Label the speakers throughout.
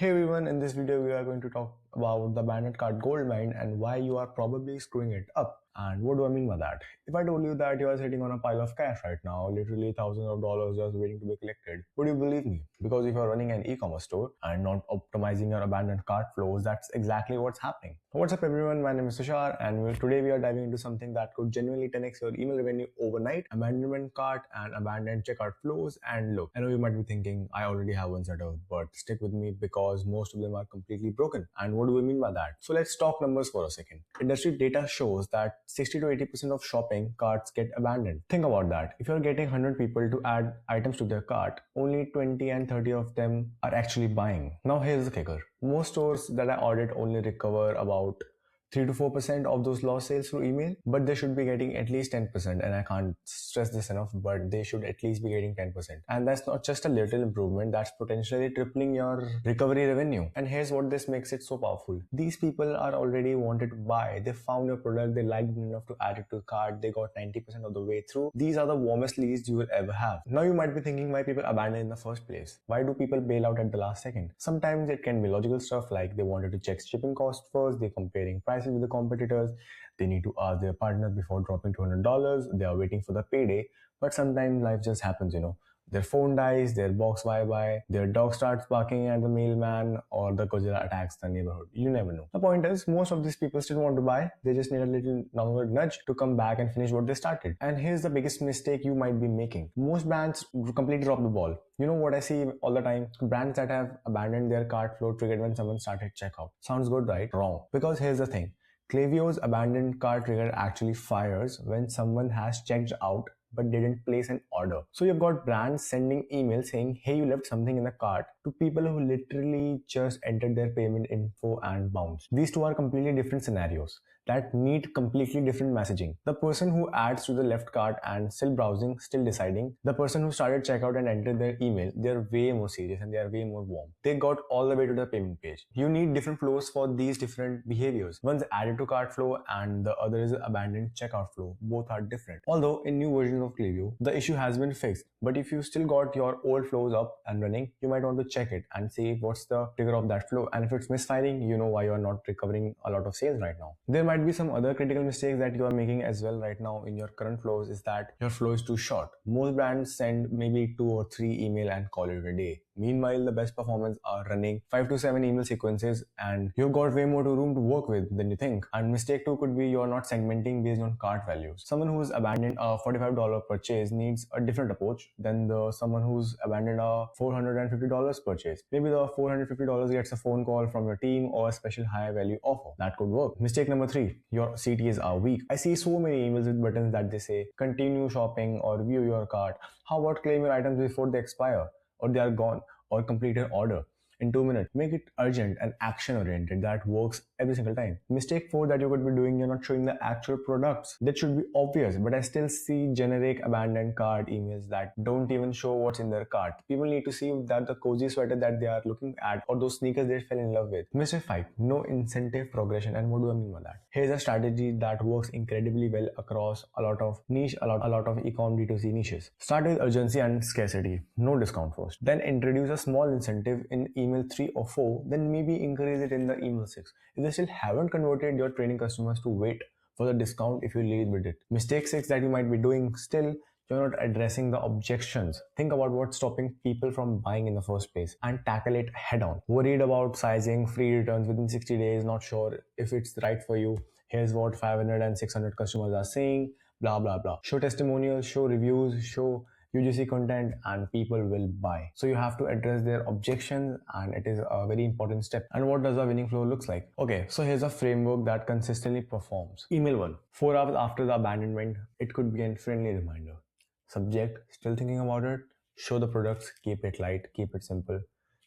Speaker 1: Hey everyone, in this video we are going to talk about the abandoned cart gold mine and why you are probably screwing it up. And what do I mean by that? If I told you that you are sitting on a pile of cash right now, literally thousands of dollars just waiting to be collected, would you believe me? Because if you are running an e-commerce store and not optimizing your abandoned cart flows, that's exactly what's happening. What's up everyone, my name is Tushar and today we are diving into something that could genuinely 10x your email revenue overnight, abandonment cart and abandoned checkout flows. And look, I know you might be thinking, I already have one set up, but stick with me because most of them are completely broken. And what do we mean by that? So let's talk numbers for a second. Industry data shows that 60 to 80% of shopping carts get abandoned. Think about that. If you're getting 100 people to add items to their cart, only 20 and 30 of them are actually buying. Now here's the kicker. Most stores that I audit only recover about 3 to 4% of those lost sales through email, but they should be getting at least 10%. And I can't stress this enough, but they should at least be getting 10%. And that's not just a little improvement, that's potentially tripling your recovery revenue. And here's what this makes it so powerful. These people are already wanted to buy. They found your product, they liked it enough to add it to the cart, they got 90% of the way through. These are the warmest leads you will ever have. Now you might be thinking, why people abandon in the first place? Why do people bail out at the last second? Sometimes it can be logical stuff like they wanted to check shipping cost first, they're comparing prices with the competitors, they need to ask their partner before dropping $200, they are waiting for the payday. But sometimes life just happens, their phone dies, their box bye-bye, their dog starts barking at the mailman, or the Godzilla attacks the neighborhood. You never know. The point is, most of these people still want to buy. They just need a little downward nudge to come back and finish what they started. And here's the biggest mistake you might be making. Most brands completely drop the ball. You know what I see all the time? Brands that have abandoned their cart flow triggered when someone started checkout. Sounds good, right? Wrong. Because here's the thing. Klaviyo's abandoned cart trigger actually fires when someone has checked out but didn't place an order. So you've got brands sending emails saying, hey, you left something in the cart, to people who literally just entered their payment info and bounced. These two are completely different scenarios that need completely different messaging. The person who adds to the left cart and still browsing, still deciding, the person who started checkout and entered their email, they're way more serious and they are way more warm. They got all the way to the payment page. You need different flows for these different behaviors. One's added to cart flow and the other is abandoned checkout flow. Both are different. Although in new versions of Klaviyo, the issue has been fixed. But if you still got your old flows up and running, you might want to check it and see what's the trigger of that flow. And if it's misfiring, you know why you're not recovering a lot of sales right now. There might be some other critical mistakes that you are making as well right now in your current flows, is that your flow is too short. Most brands send maybe 2 or 3 email and call it a day. Meanwhile, the best performers are running 5 to 7 email sequences and you've got way more room to work with than you think. And mistake 2 could be you're not segmenting based on cart values. Someone who's abandoned a $45 purchase needs a different approach than someone who's abandoned a $450 purchase. Maybe the $450 gets a phone call from your team or a special high value offer. That could work. Mistake number 3, your CTAs are weak. I see so many emails with buttons that they say continue shopping or view your cart. How about claim your items before they expire, or they are gone, or complete an order in 2 minutes? Make it urgent and action oriented. That works every single time. Mistake 4 that you could be doing, you're not showing the actual products. That should be obvious, but I still see generic abandoned cart emails that don't even show what's in their cart. People need to see that the cozy sweater that they are looking at or those sneakers they fell in love with. Mistake 5, no incentive progression. And what do I mean by that? Here's a strategy that works incredibly well across a lot of niche, a lot of e-com D2C niches. Start with urgency and scarcity. No discount first. Then introduce a small incentive in email 3 or 4, then maybe increase it in the email 6. If they still haven't converted, your training customers to wait for the discount if you lead with it. Mistake 6 that you might be doing still, you're not addressing the objections. Think about what's stopping people from buying in the first place and tackle it head on. Worried about sizing, free returns within 60 days, not sure if it's right for you. Here's what 500 and 600 customers are saying, blah, blah, blah. Show testimonials, show reviews, show UGC content, and people will buy. So you have to address their objections, and it is a very important step. And what does a winning flow looks like? Okay, so here's a framework that consistently performs. Email 1, 4 hours after the abandonment, it could be a friendly reminder. Subject, still thinking about it? Show the products, keep it light, keep it simple.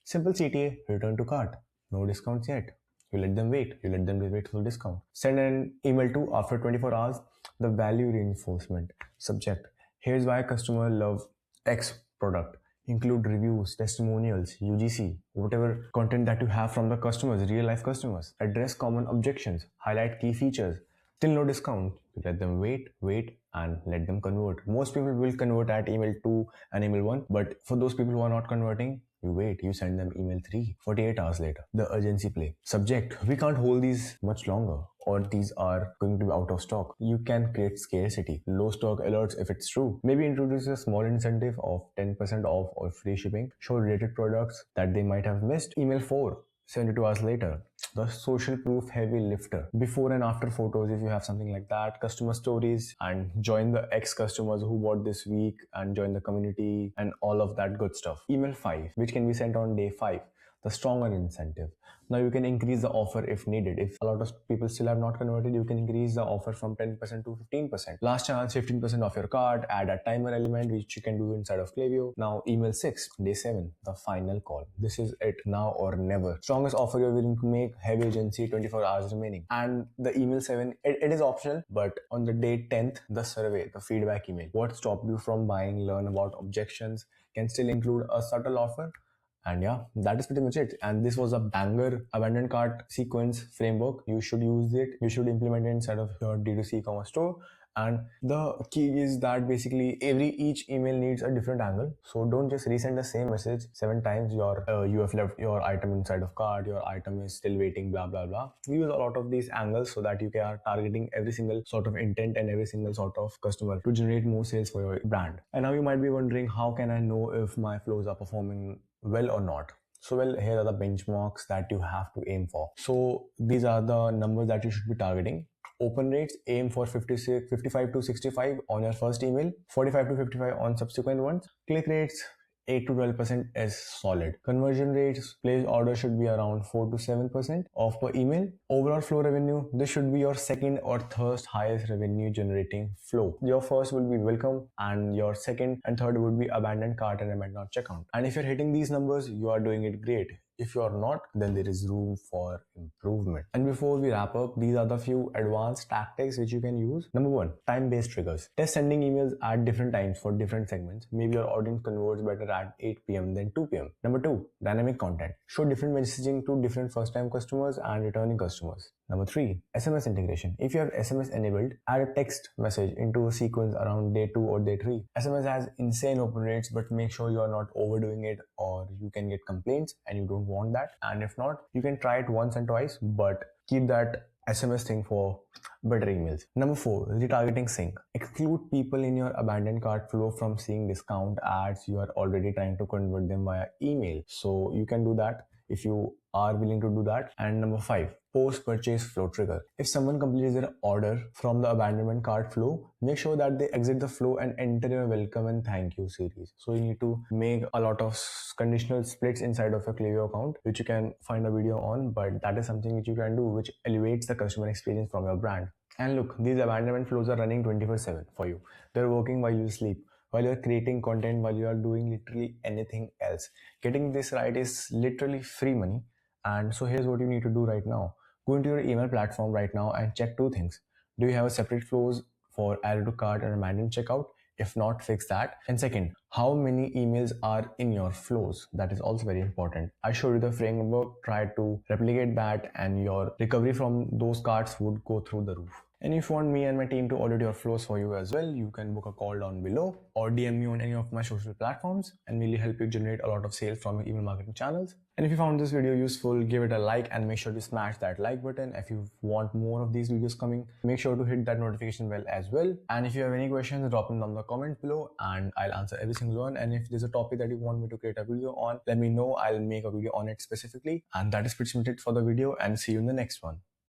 Speaker 1: Simple CTA, return to cart. No discounts yet. You let them wait. You let them wait for the discount. Send an email 2 after 24 hours. The value reinforcement. Subject, here's why customer love X product. Include reviews, testimonials, UGC, whatever content that you have from the customers, real life customers. Address common objections. Highlight key features. Still no discount. You let them wait, and let them convert. Most people will convert at email 2 and email 1, but for those people who are not converting, You wait, you send them email 3, 48 hours later. The urgency play. Subject, we can't hold these much longer, or these are going to be out of stock. You can create scarcity, low stock alerts if it's true. Maybe introduce a small incentive of 10% off or free shipping. Show related products that they might have missed. Email 4, 72 hours later. The social proof heavy lifter. Before and after photos, if you have something like that, customer stories, and join the ex customers who bought this week and join the community and all of that good stuff. Email 5, which can be sent on day 5, the stronger incentive. Now you can increase the offer if needed. If a lot of people still have not converted, you can increase the offer from 10% to 15%. Last chance, 15% off your cart. Add a timer element, which you can do inside of Klaviyo. Now email 6, day 7, the final call. This is it, now or never. Strongest offer you're willing to make, heavy urgency, 24 hours remaining. And the email 7, it is optional, but on the day 10th, the survey, the feedback email. What stopped you from buying? Learn about objections. Can still include a subtle offer. And yeah, that is pretty much it. And this was a banger abandoned cart sequence framework. You should use it. You should implement it inside of your D2C e-commerce store. And the key is that basically each email needs a different angle. So don't just resend the same message 7 times. You have left your item inside of cart, your item is still waiting, blah blah blah. We use a lot of these angles so that you are targeting every single sort of intent and every single sort of customer to generate more sales for your brand. And now you might be wondering, how can I know if my flows are performing well or not? So well, here are the benchmarks that you have to aim for. So these are the numbers that you should be targeting. Open rates, aim for 55 to 65 on your first email, 45 to 55 on subsequent ones. Click rates, 8 to 12% is solid. Conversion rates, placed order should be around 4 to 7% off per email. Overall flow revenue, this should be your second or third highest revenue generating flow. Your first will be welcome, and your second and third would be abandoned cart and abandoned checkout. And if you're hitting these numbers, you are doing it great. If you are not, then there is room for improvement. And before we wrap up, these are the few advanced tactics which you can use. Number 1, time-based triggers. Test sending emails at different times for different segments. Maybe your audience converts better at 8 p.m. than 2 p.m. Number 2, dynamic content. Show different messaging to different first-time customers and returning customers. Number 3, SMS integration. If you have SMS enabled, add a text message into a sequence around day 2 or day 3. SMS has insane open rates, but make sure you are not overdoing it, or you can get complaints and you don't want that. And if not, you can try it once and twice, but keep that SMS thing for better emails. Number 4, retargeting sync. Exclude people in your abandoned cart flow from seeing discount ads. You are already trying to convert them via email, so you can do that if you are willing to do that. And number 5, post-purchase flow trigger. If someone completes their order from the abandonment cart flow, make sure that they exit the flow and enter your welcome and thank you series. So you need to make a lot of conditional splits inside of your Klaviyo account, which you can find a video on, but that is something which you can do, which elevates the customer experience from your brand. And look, these abandonment flows are running 24/7 for you. They're working while you sleep, while you're creating content, while you are doing literally anything else. Getting this right is literally free money. And so here's what you need to do right now. Go into your email platform right now and check 2 things. Do you have a separate flows for add to cart and abandoned checkout? If not, fix that. And second, how many emails are in your flows? That is also very important. I showed you the framework, try to replicate that, and your recovery from those carts would go through the roof. And if you want me and my team to audit your flows for you as well, you can book a call down below or DM me on any of my social platforms, and we'll help you generate a lot of sales from your email marketing channels. And if you found this video useful, give it a like and make sure to smash that like button. If you want more of these videos coming, make sure to hit that notification bell as well. And if you have any questions, drop them down in the comment below and I'll answer every single one. And if there's a topic that you want me to create a video on, let me know. I'll make a video on it specifically. And that is pretty much it for the video, and see you in the next one.